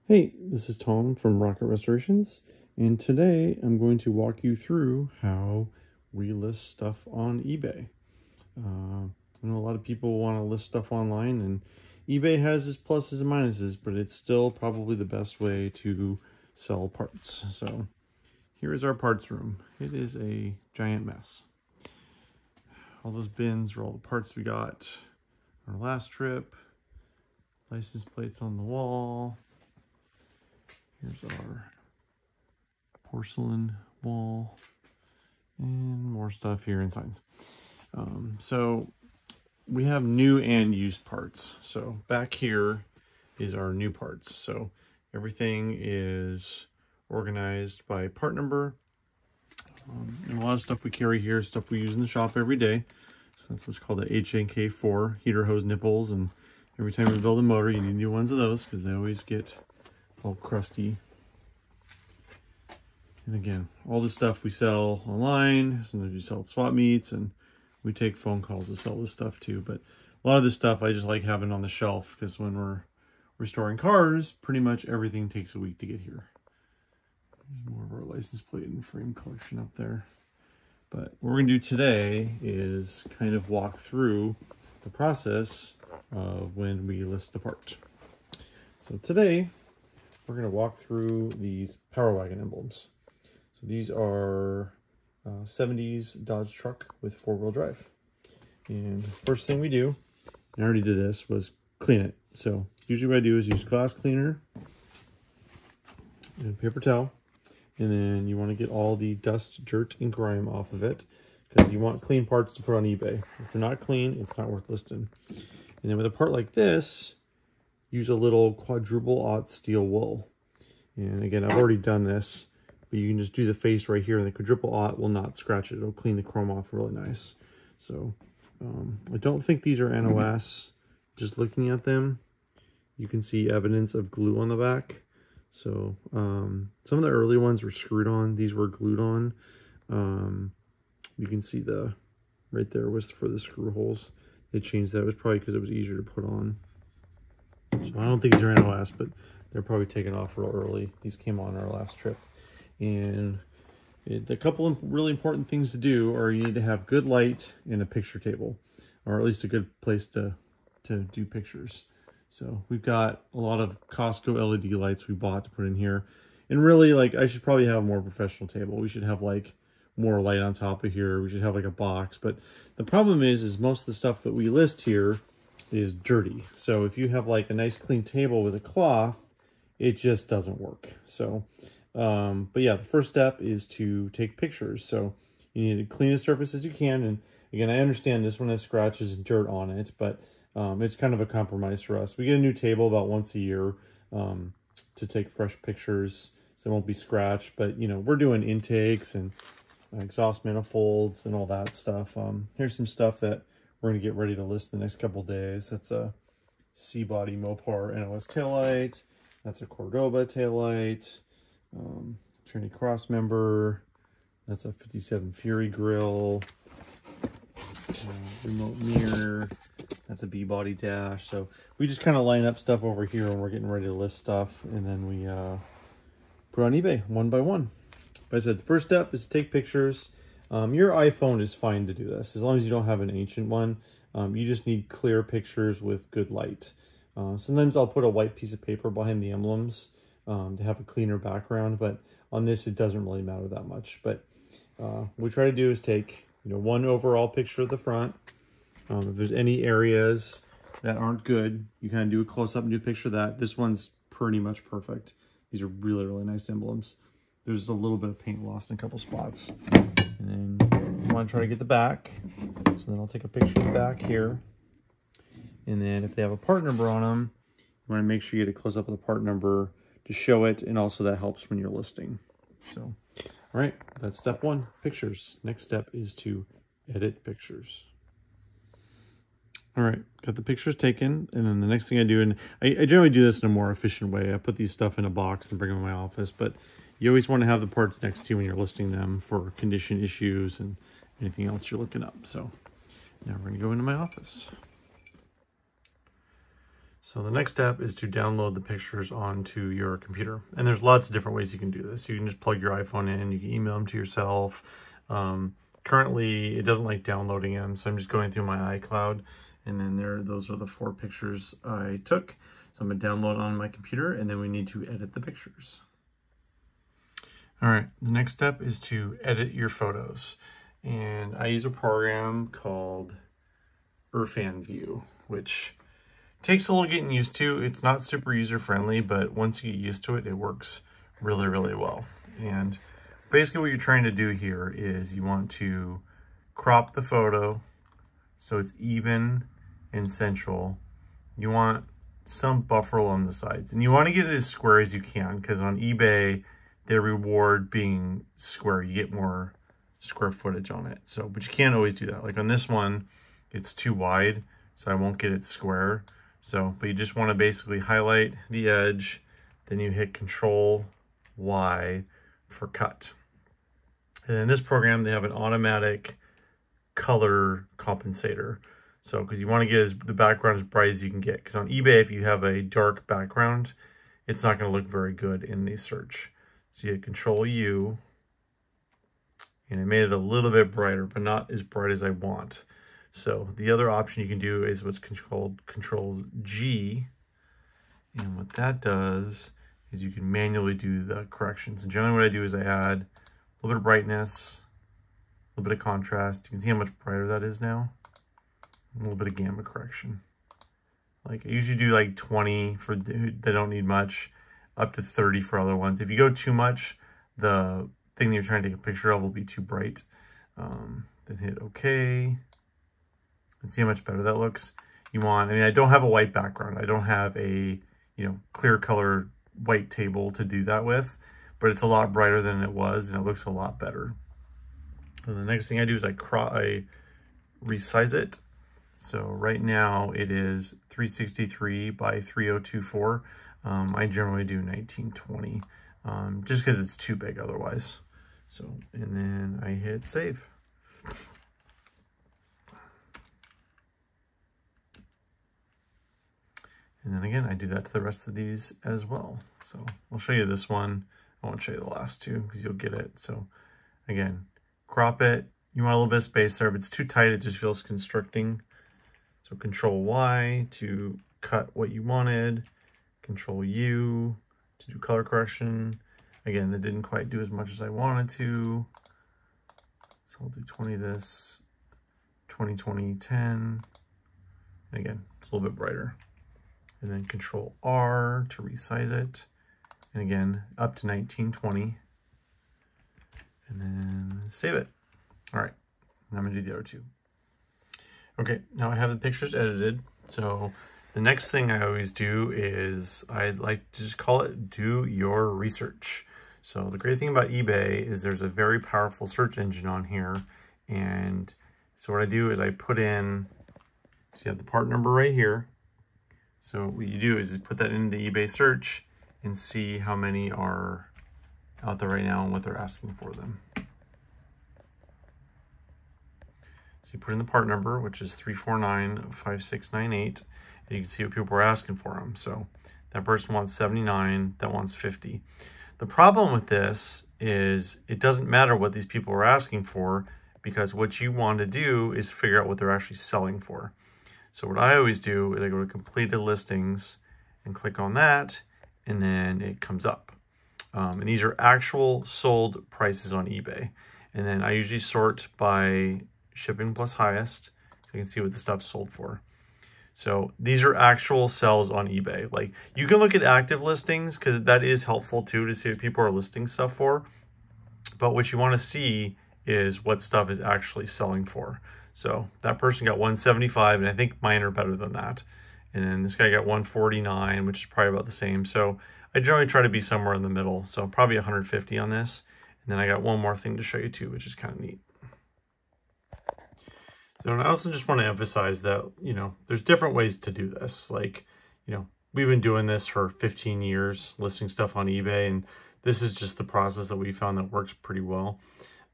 Hey, this is Tom from Rocket Restorations, and today I'm going to walk you through how we list stuff on eBay. I know a lot of people want to list stuff online, and eBay has its pluses and minuses, but it's still probably the best way to sell parts. So here is our parts room. It is a giant mess. All those bins are all the parts we got on our last trip. License plates on the wall. Here's our porcelain wall and more stuff here and signs. So we have new and used parts. So back here is our new parts. So everything is organized by part number. And a lot of stuff we carry here is stuff we use in the shop every day. So that's what's called the HNK4 heater hose nipples. And every time we build a motor, you need new ones of those because they always get all crusty. And again, all this stuff we sell online. Sometimes we sell at swap meets, and we take phone calls to sell this stuff too. But a lot of this stuff I just like having on the shelf because when we're restoring cars, pretty much everything takes a week to get here. There's more of our license plate and frame collection up there. But what we're going to do today is kind of walk through the process of when we list the part. So today, we're going to walk through these Power Wagon emblems. So these are 70s Dodge truck with four-wheel drive. And the first thing we do, and I already did this, was clean it. So usually what I do is use glass cleaner and a paper towel. And then you want to get all the dust, dirt, and grime off of it because you want clean parts to put on eBay. If they're not clean, it's not worth listing. And then with a part like this, use a little quadruple-aught steel wool. And again, I've already done this, but you can just do the face right here, and the quadruple-aught will not scratch it. It'll clean the chrome off really nice. So I don't think these are NOS. Just looking at them, you can see evidence of glue on the back. So some of the early ones were screwed on. These were glued on. You can see the right there was for the screw holes. They changed that. It was probably because it was easier to put on. So I don't think these are NOS, but they're probably taken off real early. These came on our last trip. And the couple of really important things to do are you need to have good light and a picture table, or at least a good place to do pictures. So we've got a lot of Costco LED lights we bought to put in here. And really, like, I should probably have a more professional table. We should have, like, more light on top of here. We should have, like, a box. But the problem is most of the stuff that we list here is dirty. So if you have, like, a nice clean table with a cloth, it just doesn't work. So, but yeah, the first step is to take pictures. So you need to clean the surface as you can. And again, I understand this one has scratches and dirt on it, but it's kind of a compromise for us. We get a new table about once a year to take fresh pictures, so it won't be scratched. But, you know, we're doing intakes and exhaust manifolds and all that stuff. Here's some stuff that we're going to get ready to list the next couple days. That's a C-body Mopar NOS taillight. That's a Cordoba taillight. Trinity cross member. That's a 57 Fury grill. Remote mirror. That's a B-body dash. So we just kind of line up stuff over here when we're getting ready to list stuff, and then we put on eBay one by one. But I said the first step is to take pictures. Your iPhone is fine to do this as long as you don't have an ancient one. You just need clear pictures with good light. Sometimes I'll put a white piece of paper behind the emblems to have a cleaner background, but on this it doesn't really matter that much. But what we try to do is take, you know, one overall picture of the front. If there's any areas that aren't good, you kind of do a close-up and do a picture of that. This one's pretty much perfect. These are really, really nice emblems. There's a little bit of paint lost in a couple spots. And then you want to try to get the back. So then I'll take a picture of the back here. And then if they have a part number on them, you want to make sure you get a close-up of the part number to show it. And also that helps when you're listing. So, all right, that's step one, pictures. Next step is to edit pictures. All right, got the pictures taken, and then the next thing I do, and I generally do this in a more efficient way. I put these stuff in a box and bring them in my office, but you always want to have the parts next to you when you're listing them for condition issues and anything else you're looking up. So now we're going to go into my office. So the next step is to download the pictures onto your computer. And there's lots of different ways you can do this. You can just plug your iPhone in, you can email them to yourself. Currently, it doesn't like downloading them, so I'm just going through my iCloud. And then those are the 4 pictures I took. So I'm gonna download on my computer, and then we need to edit the pictures. All right, the next step is to edit your photos. And I use a program called Irfan View, which takes a little getting used to. It's not super user-friendly, but once you get used to it, it works really, really well. And basically what you're trying to do here is you want to crop the photo so it's even and central. You want some buffer along the sides, and you want to get it as square as you can, because on eBay, they reward being square. You get more square footage on it. So, but you can't always do that. Like on this one, it's too wide, so I won't get it square. So, but you just want to basically highlight the edge, then you hit Control Y for cut. And in this program, they have an automatic color compensator. So, because you want to get the background as bright as you can get. Because on eBay, if you have a dark background, it's not going to look very good in the search. So you hit Control U, and it made it a little bit brighter, but not as bright as I want. So the other option you can do is what's called Control G. And what that does is you can manually do the corrections. And generally what I do is I add a little bit of brightness, a little bit of contrast. You can see how much brighter that is now. A little bit of gamma correction. Like I usually do like 20 for they don't need much, up to 30 for other ones. If you go too much, the thing that you're trying to take a picture of will be too bright. Then hit OK. And see how much better that looks. I mean, I don't have a white background. I don't have a, clear color white table to do that with, but it's a lot brighter than it was, and it looks a lot better. And the next thing I do is I resize it. So right now it is 363 by 3024. I generally do 1920, just because it's too big otherwise. So, and then I hit save. And then again, I do that to the rest of these as well. So I'll show you this one. I won't show you the last two because you'll get it. So again, crop it. You want a little bit of space there. If it's too tight, it just feels constricting. So Control Y to cut what you wanted. Control U to do color correction. Again, that didn't quite do as much as I wanted to. So I'll do 20 this, 20, 20, 10. And again, it's a little bit brighter. And then Control R to resize it. And again, up to 1920. And then save it. All right, now I'm gonna do the other two. Okay, now I have the pictures edited. So the next thing I always do is I like to just call it do your research. So the great thing about eBay is there's a very powerful search engine on here. And so what I do is I put in, so you have the part number right here. So what you do is you put that into the eBay search and see how many are out there right now and what they're asking for them. So you put in the part number, which is 3495698, and you can see what people are asking for them. So that person wants 79, that wants 50. The problem with this is it doesn't matter what these people are asking for, because what you want to do is figure out what they're actually selling for. So what I always do is I go to completed listings and click on that, and then it comes up. And these are actual sold prices on eBay. And then I usually sort by shipping plus highest, so you can see what the stuff's sold for. So these are actual sells on eBay. Like you can look at active listings because that is helpful too to see what people are listing stuff for. But what you want to see is what stuff is actually selling for. So that person got 175, and I think mine are better than that. And then this guy got 149, which is probably about the same. So I generally try to be somewhere in the middle. So probably 150 on this. And then I got one more thing to show you too, which is kind of neat. So and I also just want to emphasize that, there's different ways to do this. Like, we've been doing this for 15 years, listing stuff on eBay, and this is just the process that we found that works pretty well.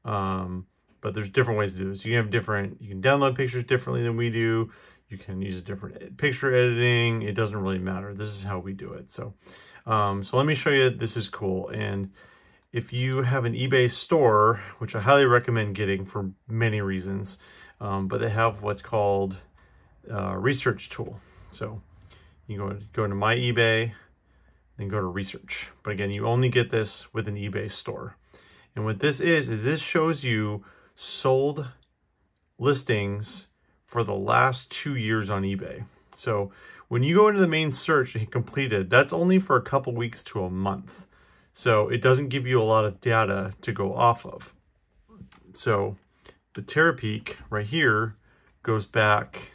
But there's different ways to do this. You can download pictures differently than we do. You can use a different picture editing. It doesn't really matter. This is how we do it. So, so let me show you. This is cool. And if you have an eBay store, which I highly recommend getting for many reasons, but they have what's called a research tool. So you go into My eBay, then go to research. But again, you only get this with an eBay store. And what this is this shows you sold listings for the last 2 years on eBay. So when you go into the main search and hit completed, that's only for a couple weeks to a month. So it doesn't give you a lot of data to go off of. So the Terapeak right here goes back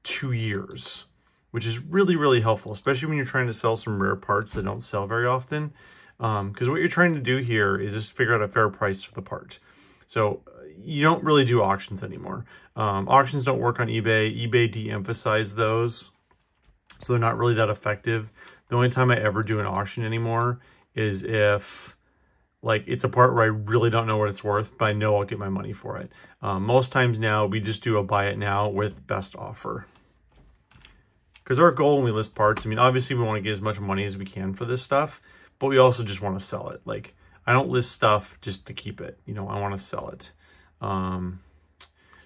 2 years, which is really, really helpful, especially when you're trying to sell some rare parts that don't sell very often. Because what you're trying to do here is just figure out a fair price for the part. So you don't really do auctions anymore. Auctions don't work on eBay. eBay de-emphasized those, so they're not really that effective. The only time I ever do an auction anymore is if like it's a part where I really don't know what it's worth, but I know I'll get my money for it. Most times now we just do a buy it now with best offer. Because our goal when we list parts, I mean, obviously we want to get as much money as we can for this stuff, but we also just want to sell it. Like, I don't list stuff just to keep it. You know, I want to sell it.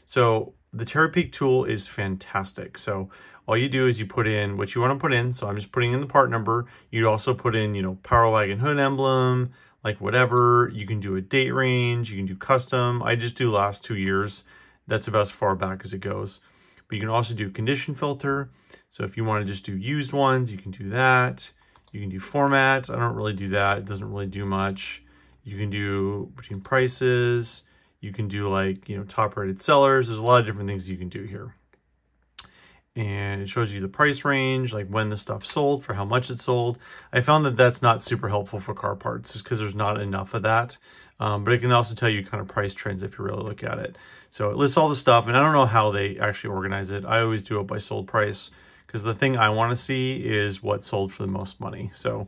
So the Terapeak tool is fantastic. So all you do is you put in what you want to put in. So I'm just putting in the part number. You also put in, you know, Power Wagon hood emblem, like whatever. You can do a date range. You can do custom. I just do last 2 years. That's about as far back as it goes. But you can also do condition filter. So if you want to just do used ones, you can do that. You can do format. I don't really do that. It doesn't really do much. You can do between prices. You can do like, you know, top rated sellers. There's a lot of different things you can do here. And it shows you the price range, like when the stuff sold, for how much it sold. I found that that's not super helpful for car parts just because there's not enough of that. But it can also tell you kind of price trends if you really look at it. So it lists all the stuff, and I don't know how they actually organize it. I always do it by sold price because the thing I want to see is what sold for the most money. So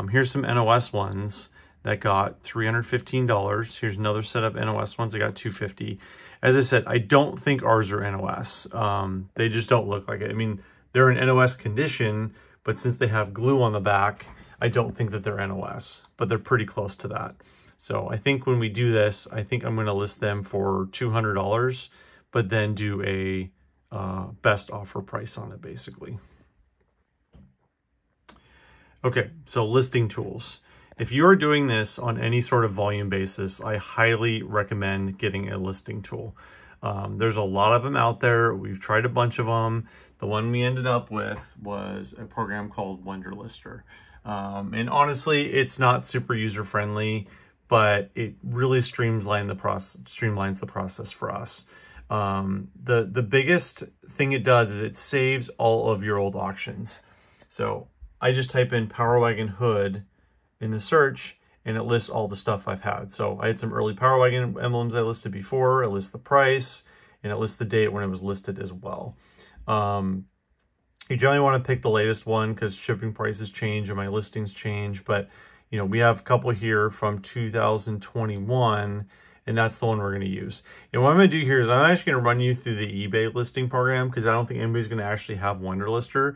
here's some NOS ones that got $315. Here's another set of NOS ones that got $250. As I said, I don't think ours are NOS. They just don't look like it. I mean, they're in NOS condition, but since they have glue on the back, I don't think that they're NOS, but they're pretty close to that. So I think when we do this, I think I'm going to list them for $200, but then do a best offer price on it, basically. Okay, so listing tools. If you are doing this on any sort of volume basis, I highly recommend getting a listing tool. There's a lot of them out there. We've tried a bunch of them. The one we ended up with was a program called Wonderlister. And honestly, it's not super user-friendly, but it really streamlines the process for us. The biggest thing it does is it saves all of your old auctions. So I just type in Power Wagon hood in the search, and it lists all the stuff I've had. So I had some early Power Wagon emblems I listed before. It lists the price, and it lists the date when it was listed as well. You generally want to pick the latest one because shipping prices change and my listings change. But, you know, we have a couple here from 2021, and that's the one we're going to use. And what I'm going to do here is I'm actually going to run you through the eBay listing program because I don't think anybody's going to actually have Wonderlister.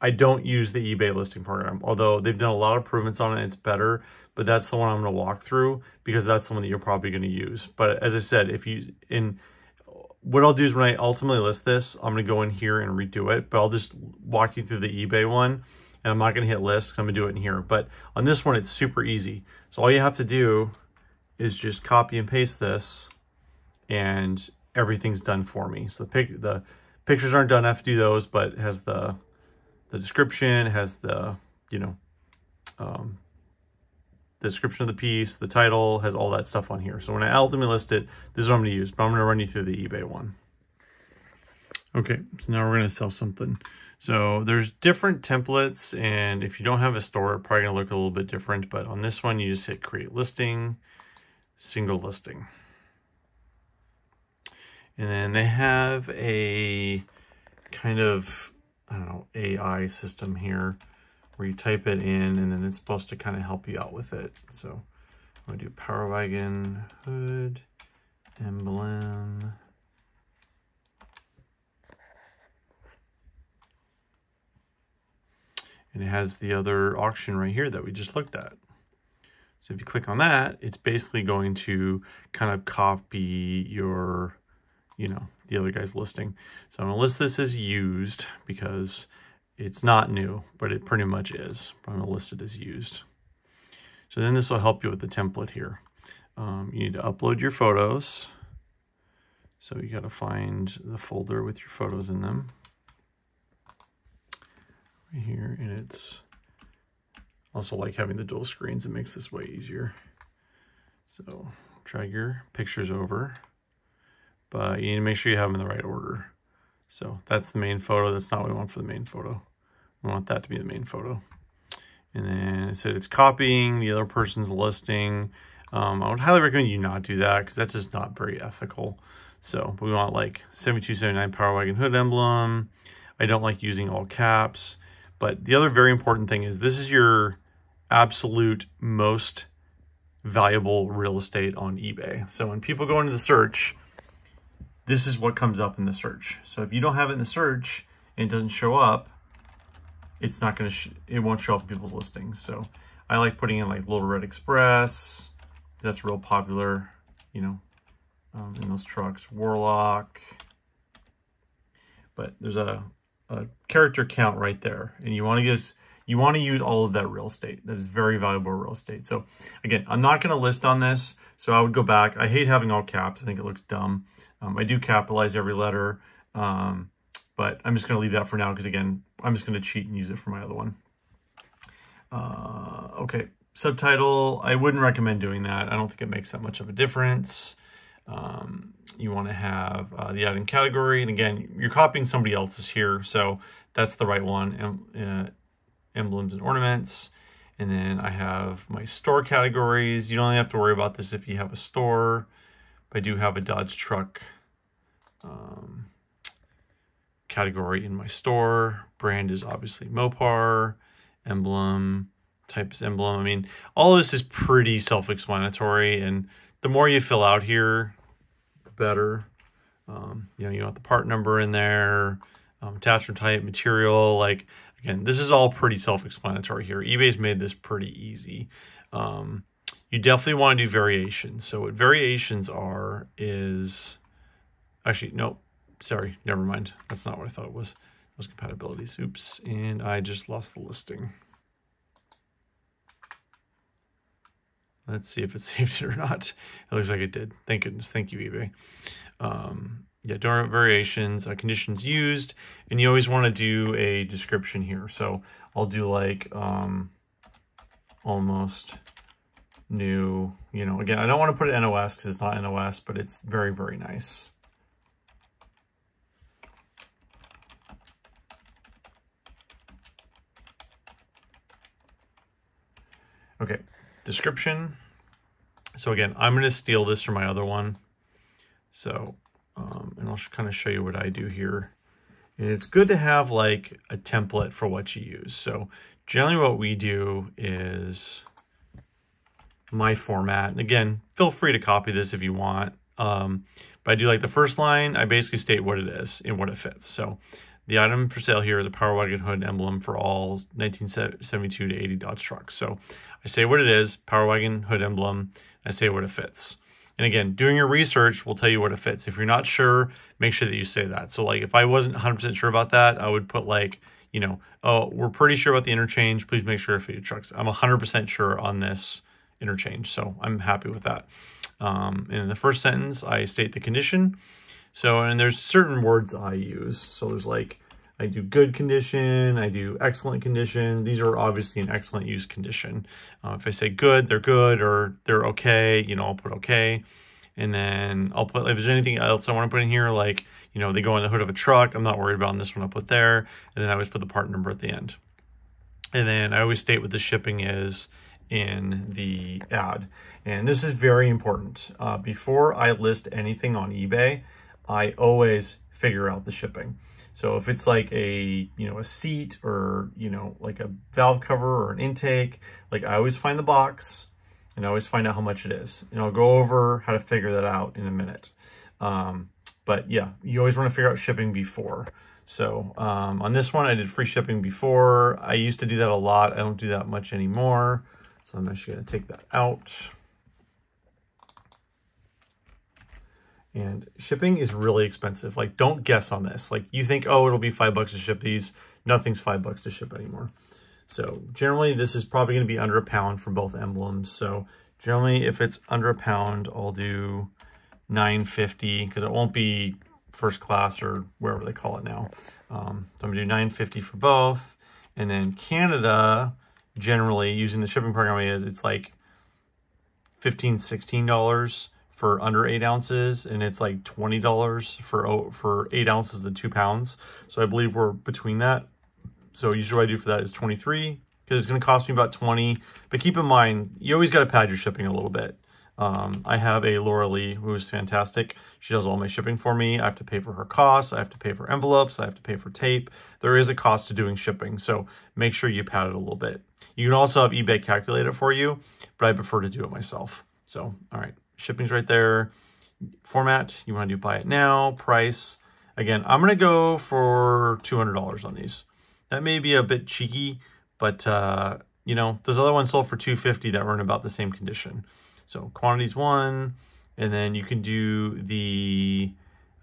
I don't use the eBay listing program, although they've done a lot of improvements on it. It's better, but that's the one I'm going to walk through because that's the one that you're probably going to use. But as I said, what I'll do is when I ultimately list this, I'm going to go in here and redo it, but I'll just walk you through the eBay one, and I'm not going to hit list. I'm going to do it in here. But on this one, it's super easy. So all you have to do is just copy and paste this, and everything's done for me. So the pictures aren't done. I have to do those, but it has the description, has the, you know, the description of the piece, the title, has all that stuff on here. So when I ultimately list it, this is what I'm going to use, but I'm going to run you through the eBay one. Okay, so now we're going to sell something. So there's different templates, and if you don't have a store, it's probably going to look a little bit different, but on this one, you just hit create listing, single listing. And then they have a kind of, I don't know, AI system here where you type it in and then it's supposed to kind of help you out with it. So I'm going to do Power Wagon hood, emblem, And it has the other auction right here that we just looked at. So if you click on that, it's basically going to kind of copy your, you know, the other guy's listing. So I'm gonna list this as used because it's not new, but it pretty much is. I'm gonna list it as used. So then this will help you with the template here. You need to upload your photos. So you gotta find the folder with your photos in them. Right here, and it's also like having the dual screens. It makes this way easier. So drag your pictures over, but you need to make sure you have them in the right order. So that's the main photo. That's not what we want for the main photo. We want that to be the main photo. And then it said it's copying the other person's listing. I would highly recommend you not do that because that's just not very ethical. So we want like 7279 Power Wagon hood emblem. I don't like using all caps. But the other very important thing is this is your absolute most valuable real estate on eBay. So when people go into the search, this is what comes up in the search. So if you don't have it in the search and it doesn't show up, it's not going to, it won't show up in people's listings. So I like putting in like Little Red Express. That's real popular, you know, in those trucks. Warlock. But there's a character count right there. And you want to use all of that real estate. That is very valuable real estate. So again, I'm not going to list on this. So I would go back. I hate having all caps. I think it looks dumb. I do capitalize every letter. But I'm just going to leave that for now because, again, I'm just going to cheat and use it for my other one. Okay, subtitle. I wouldn't recommend doing that. I don't think it makes that much of a difference. You want to have the item category. And, again, you're copying somebody else's here, so that's the right one. Emblems and ornaments. And then I have my store categories. You don't have to worry about this if you have a store. But I do have a Dodge truck category in my store. Brand is obviously Mopar. Emblem, type is emblem. I mean, all of this is pretty self-explanatory, and the more you fill out here, the better. You know, you want the part number in there, attachment type, material. Like, again, this is all pretty self-explanatory here. eBay's made this pretty easy. You definitely want to do variations. So what variations are is, actually, nope. Sorry, never mind. That's not what I thought it was. Those compatibilities. Oops, and I just lost the listing. Let's see if it saved it or not. It looks like it did. Thank goodness. Thank you, eBay. Yeah, don't variations, conditions used, and you always want to do a description here. So I'll do like almost new. You know, again, I don't want to put it NOS because it's not NOS, but it's very, very nice. Okay, description. So again, I'm going to steal this from my other one. So, and I'll kind of show you what I do here. And it's good to have like a template for what you use. So generally what we do is my format. And again, feel free to copy this if you want. But I do like the first line, I basically state what it is and what it fits. So the item for sale here is a Power Wagon hood emblem for all 1972 to 80 Dodge trucks. So I say what it is, Power Wagon hood emblem, I say what it fits. And again, doing your research will tell you what it fits. If you're not sure, make sure that you say that. So like if I wasn't 100% sure about that, I would put like, you know, oh, we're pretty sure about the interchange. Please make sure for your trucks. I'm 100% sure on this interchange. So I'm happy with that. In the first sentence, I state the condition. So, and there's certain words I use. So there's like, I do good condition, I do excellent condition. These are obviously an excellent use condition. If I say good, or they're okay, you know, I'll put okay. And then I'll put, if there's anything else I want to put in here, like, you know, they go in the hood of a truck, I'm not worried about on this one, I'll put there. And then I always put the part number at the end. And then I always state what the shipping is in the ad. And this is very important. Before I list anything on eBay, I always figure out the shipping. So if it's like a, you know, a seat or, you know, like a valve cover or an intake, like I always find the box and I always find out how much it is. And I'll go over how to figure that out in a minute. But yeah, you always want to figure out shipping before. So on this one, I did free shipping before. I used to do that a lot. I don't do that much anymore. So I'm actually going to take that out. And shipping is really expensive. Like, don't guess on this. Like, you think, oh, it'll be $5 to ship these. Nothing's $5 to ship anymore. So generally, this is probably going to be under £1 for both emblems. So generally, if it's under £1, I'll do $9.50 because it won't be first class or wherever they call it now. So I'm going to do $9.50 for both. And then Canada, generally, using the shipping program it's like $15, $16 for under 8 ounces, and it's like $20 for 8 ounces to 2 pounds. So I believe we're between that. So usually what I do for that is 23 because it's going to cost me about 20. But keep in mind, you always got to pad your shipping a little bit. I have a Laura Lee who is fantastic. She does all my shipping for me. I have to pay for her costs. I have to pay for envelopes. I have to pay for tape. There is a cost to doing shipping, so make sure you pad it a little bit. You can also have eBay calculate it for you, but I prefer to do it myself. So, all right, shipping's right there. Format, you want to do buy it now. Price, again, I'm going to go for $200 on these. That may be a bit cheeky, but you know, those other ones sold for $250 that were in about the same condition. So quantities 1, and then you can do the,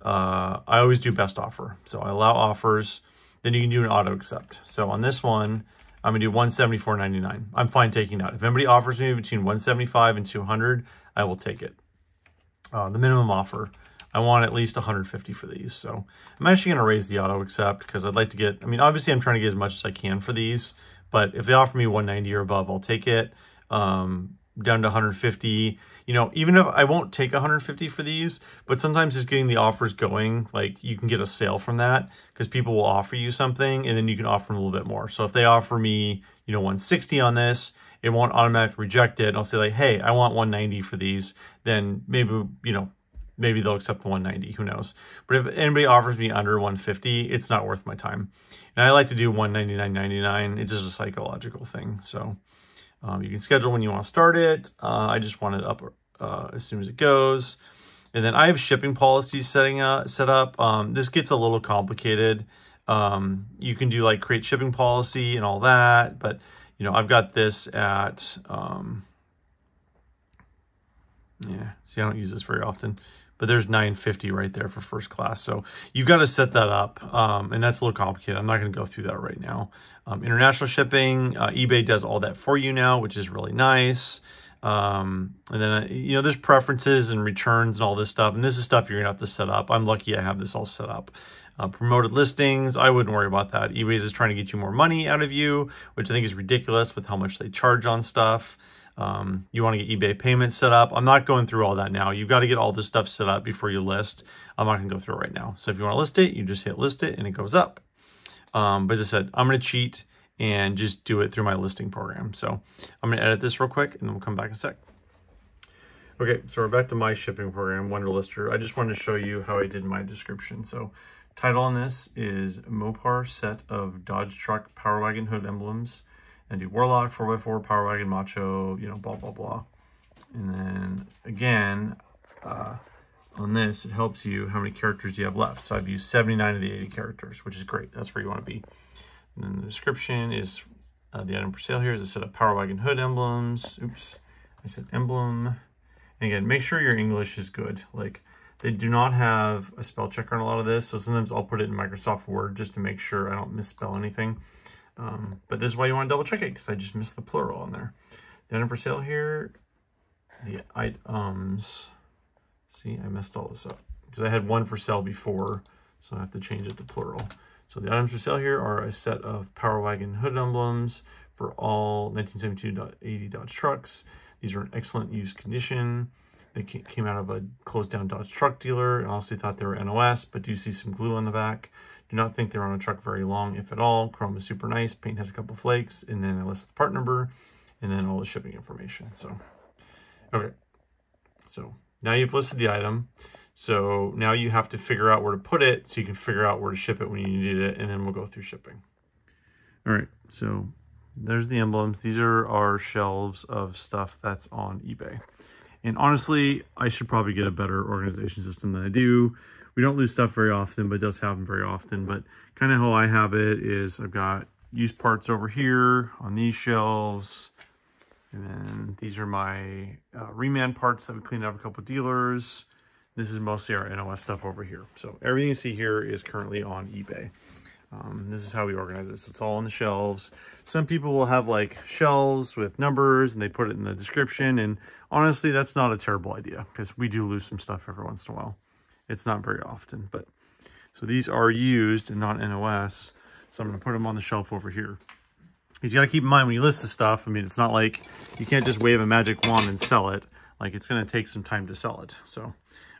I always do best offer. So I allow offers, then you can do an auto accept. So on this one, I'm gonna do $174.99. I'm fine taking that. If anybody offers me between $175 and $200, I will take it. The minimum offer, I want at least $150 for these. So I'm actually gonna raise the auto accept because I'd like to get, I mean, obviously I'm trying to get as much as I can for these, but if they offer me $190 or above, I'll take it. Down to $150, you know, even if I won't take $150 for these, but sometimes just getting the offers going, like you can get a sale from that because people will offer you something and then you can offer them a little bit more. So if they offer me, you know, $160 on this, it won't automatically reject it. I'll say like, hey, I want $190 for these. Then maybe, you know, maybe they'll accept the $190, who knows. But if anybody offers me under $150, it's not worth my time. And I like to do $199.99. It's just a psychological thing. So you can schedule when you want to start it. I just want it up as soon as it goes. And then I have shipping policies set up. This gets a little complicated. You can do like create shipping policy and all that. But, you know, I've got this at, yeah, see, I don't use this very often. But there's $9.50 right there for first class. So you've got to set that up. And that's a little complicated. I'm not going to go through that right now. International shipping, eBay does all that for you now, which is really nice. And then, you know, there's preferences and returns and all this stuff. And this is stuff you're going to have to set up. I'm lucky I have this all set up. Promoted listings, I wouldn't worry about that. eBay is trying to get you more money out of you, which I think is ridiculous with how much they charge on stuff. You want to get eBay payments set up. I'm not going through all that now. You've got to get all this stuff set up before you list. I'm not going to go through it right now. So if you want to list it, you just hit list it and it goes up. But as I said, I'm going to cheat and just do it through my listing program. So I'm going to edit this real quick and then we'll come back in a sec. Okay, so we're back to my shipping program, Wonderlister. I just wanted to show you how I did my description. So title on this is Mopar set of Dodge truck Power Wagon hood emblems. And do Warlock, 4x4, Power Wagon, Macho, you know, blah, blah, blah. And then, again, on this, it helps you how many characters you have left. So I've used 79 of the 80 characters, which is great. That's where you want to be. And then the description is the item for sale here is a set of Power Wagon hood emblems. Oops, I said emblem. And again, make sure your English is good. Like, they do not have a spell checker on a lot of this. So sometimes I'll put it in Microsoft Word just to make sure I don't misspell anything. But this is why you want to double check it because I just missed the plural on there. The item for sale here, the items, see, I messed all this up because I had one for sale before, so I have to change it to plural. So the items for sale here are a set of Power Wagon hood emblems for all 1972-80 Dodge trucks. These are in excellent use condition. They came out of a closed down Dodge truck dealer. I honestly thought they were NOS, but do see some glue on the back. Do not think they're on a truck very long, if at all. Chrome is super nice. Paint has a couple flakes. And then I list the part number and then all the shipping information. So, okay. So now you've listed the item. So now you have to figure out where to put it so you can figure out where to ship it when you need it. And then we'll go through shipping. All right. So there's the emblems. These are our shelves of stuff that's on eBay. And honestly, I should probably get a better organization system than I do. We don't lose stuff very often, but it does happen very often. But kind of how I have it is I've got used parts over here on these shelves. And then these are my reman parts that we cleaned out a couple of dealers. This is mostly our NOS stuff over here. So everything you see here is currently on eBay. This is how we organize this. It's all on the shelves. Some people will have like shelves with numbers and they put it in the description. And honestly, that's not a terrible idea because we do lose some stuff every once in a while. It's not very often, but so these are used and not NOS. So I'm going to put them on the shelf over here. You got to keep in mind when you list the stuff, I mean, it's not like you can't just wave a magic wand and sell it. Like it's going to take some time to sell it. So,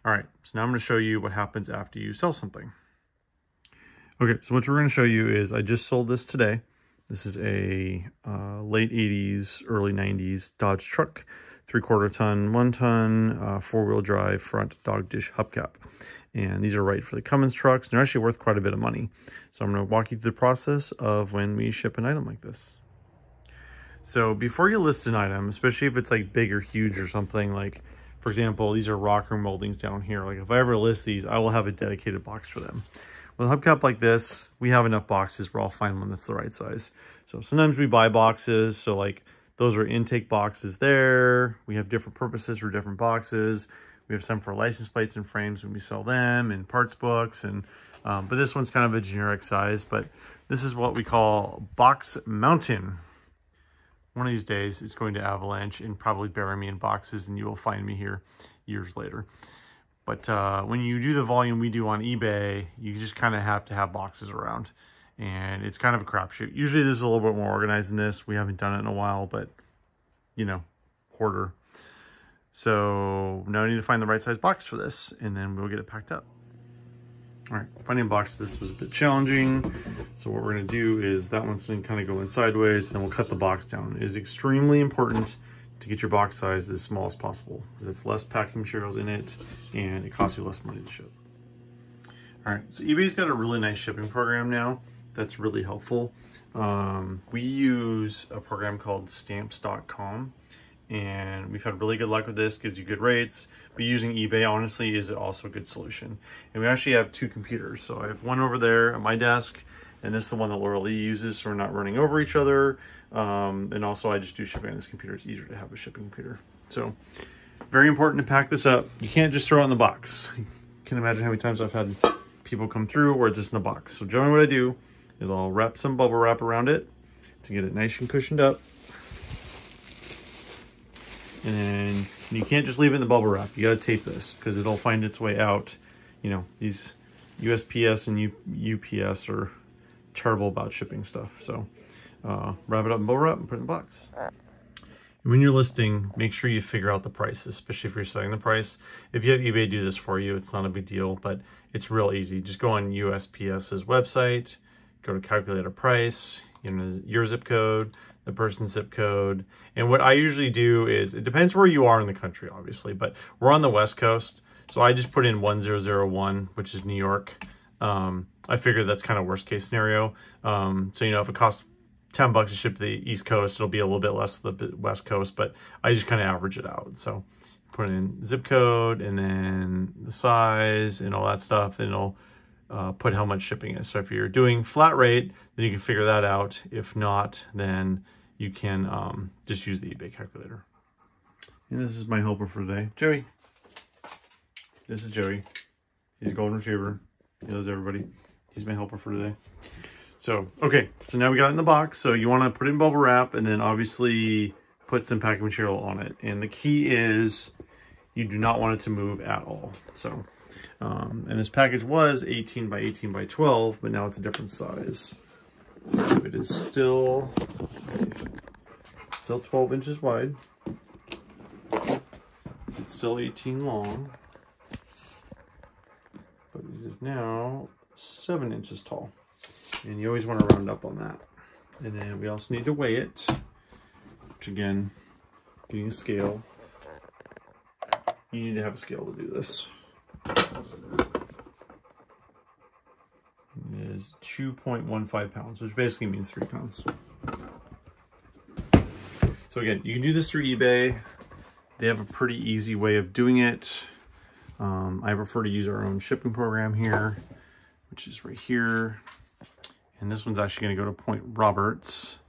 all right. So now I'm going to show you what happens after you sell something. Okay. So what we're going to show you is I just sold this today. This is a late 80s, early 90s Dodge truck, 3/4 ton, 1 ton, 4-wheel drive front dog dish hubcap. And these are right for the Cummins trucks. They're actually worth quite a bit of money. So I'm going to walk you through the process of when we ship an item like this. So before you list an item, especially if it's like big or huge or something, like for example, these are rocker moldings down here. Like if I ever list these, I will have a dedicated box for them. With a hubcap like this, we have enough boxes where I'll find one that's the right size. So sometimes we buy boxes. So like those are intake boxes there. We have different purposes for different boxes. We have some for license plates and frames when we sell them, and parts books, and but this one's kind of a generic size. But this is what we call Box Mountain. One of these days, it's going to avalanche and probably bury me in boxes, and you will find me here years later. But when you do the volume we do on eBay, you just kind of have to have boxes around, and it's kind of a crapshoot. Usually, this is a little bit more organized than this. We haven't done it in a while, but you know, hoarder. So now I need to find the right size box for this, and then we'll get it packed up. All right, finding a box for this was a bit challenging. So what we're gonna do is that one's gonna kind of go in sideways, then we'll cut the box down. It is extremely important to get your box size as small as possible because it's less packing materials in it and it costs you less money to ship. All right, so eBay's got a really nice shipping program now. That's really helpful. We use a program called stamps.com. And we've had really good luck with this, gives you good rates, but using eBay honestly is also a good solution. And we actually have 2 computers. So I have one over there at my desk, and this is the one that Laura Lee uses, so we're not running over each other. And also I just do shipping on this computer. It's easier to have a shipping computer. So very important to pack this up. You can't just throw it in the box. You can imagine how many times I've had people come through or just in the box. So generally what I do is I'll wrap some bubble wrap around it to get it nice and cushioned up. And then you can't just leave it in the bubble wrap. You got to tape this because it'll find its way out. You know, these USPS and UPS are terrible about shipping stuff. So wrap it up in bubble wrap and put it in the box. And when you're listing, make sure you figure out the price, especially if you're setting the price. If you have eBay do this for you, it's not a big deal, but it's real easy. Just go on USPS's website, go to calculate a price, your zip code, the person's zip code. And what I usually do is, it depends where you are in the country, obviously, but we're on the West Coast. So I just put in 1001, which is New York. I figure that's kind of worst case scenario. So, you know, if it costs $10 to ship to the East Coast, it'll be a little bit less to the West Coast, but I just kind of average it out. So put in zip code and then the size and all that stuff, and it'll put how much shipping is. So if you're doing flat rate, then you can figure that out. If not, then you can just use the eBay calculator. And this is my helper for today, Joey. This is Joey. He's a golden retriever. He loves everybody. He's my helper for today. So, okay, so now we got it in the box. So you want to put it in bubble wrap and then obviously put some packing material on it. And the key is you do not want it to move at all. So, and this package was 18 by 18 by 12, but now it's a different size. So it is still 12 inches wide. It's still 18 long, but it is now 7 inches tall. And you always want to round up on that. And then we also need to weigh it, which again, getting a scale. You need to have a scale to do this. It is 2.15 pounds, which basically means 3 pounds. So again, you can do this through eBay. They have a pretty easy way of doing it. I prefer to use our own shipping program here, which is right here. And this one's actually going to go to Point Roberts,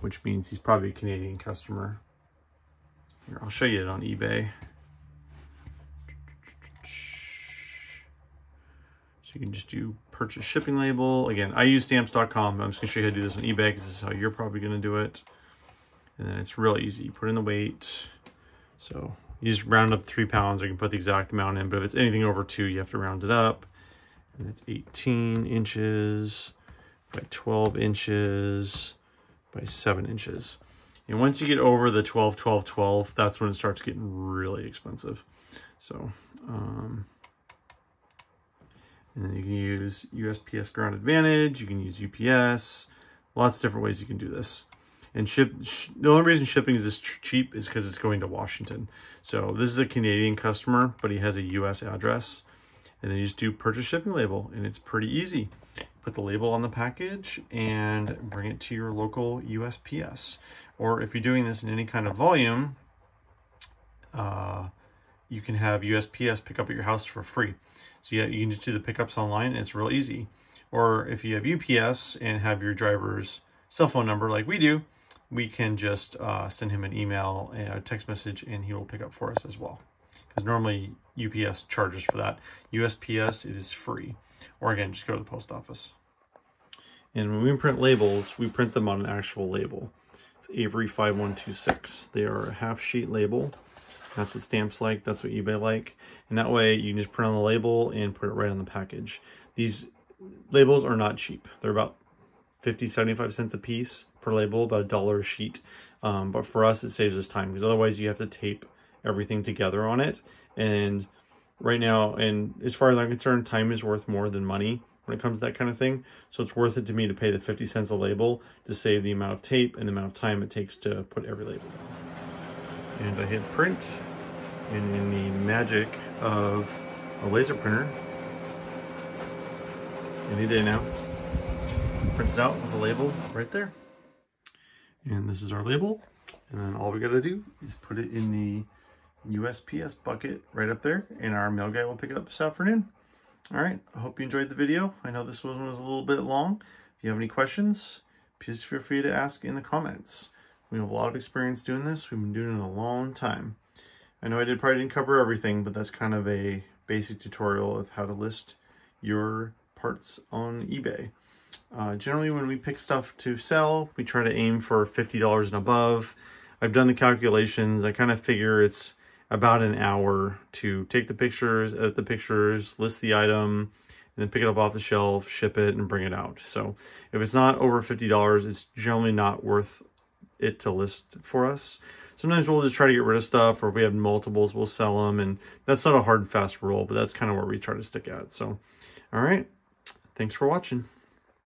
which means he's probably a Canadian customer. Here, I'll show you it on eBay. So you can just do purchase shipping label. Again, I use stamps.com, but I'm just going to show you how to do this on eBay because this is how you're probably going to do it. And then it's real easy. You put in the weight. So you just round up 3 pounds, or you can put the exact amount in, but if it's anything over 2, you have to round it up. And it's 18 inches by 12 inches by 7 inches. And once you get over the 12, 12, 12, that's when it starts getting really expensive. So, and then you can use USPS Ground Advantage, you can use UPS, lots of different ways you can do this. And the only reason shipping is this cheap is because it's going to Washington. So this is a Canadian customer, but he has a US address. And then you just do purchase shipping label, and it's pretty easy. Put the label on the package and bring it to your local USPS. Or if you're doing this in any kind of volume, you can have USPS pick up at your house for free. So yeah, you can just do the pickups online, and it's real easy. Or if you have UPS and have your driver's cell phone number like we do, we can just send him an email and a text message, and he will pick up for us as well. Because normally UPS charges for that. USPS, it is free. Or again, just go to the post office. And when we print labels, we print them on an actual label. It's Avery 5126. They are a half sheet label. That's what stamps like. That's what eBay like. And that way you can just print on the label and put it right on the package. These labels are not cheap. They're about 50, 75 cents a piece per label, about $1 a sheet. But for us, it saves us time, because otherwise you have to tape everything together on it. And right now, and as far as I'm concerned, time is worth more than money when it comes to that kind of thing. So it's worth it to me to pay the 50 cents a label to save the amount of tape and the amount of time it takes to put every label down. And I hit print, and in the magic of a laser printer, any day now, prints out with a label right there. And this is our label. And then all we gotta do is put it in the USPS bucket right up there, and our mail guy will pick it up this afternoon. All right, I hope you enjoyed the video. I know this one was a little bit long. If you have any questions, please feel free to ask in the comments. We have a lot of experience doing this. We've been doing it a long time. I know I probably didn't cover everything, but that's kind of a basic tutorial of how to list your parts on eBay. Generally, when we pick stuff to sell, we try to aim for $50 and above. I've done the calculations. I kind of figure it's about an hour to take the pictures, edit the pictures, list the item, and then pick it up off the shelf, ship it, and bring it out. So if it's not over $50, it's generally not worth it to list for us. Sometimes we'll just try to get rid of stuff, or if we have multiples, we'll sell them. And that's not a hard and fast rule, but that's kind of where we try to stick at. So, all right. Thanks for watching.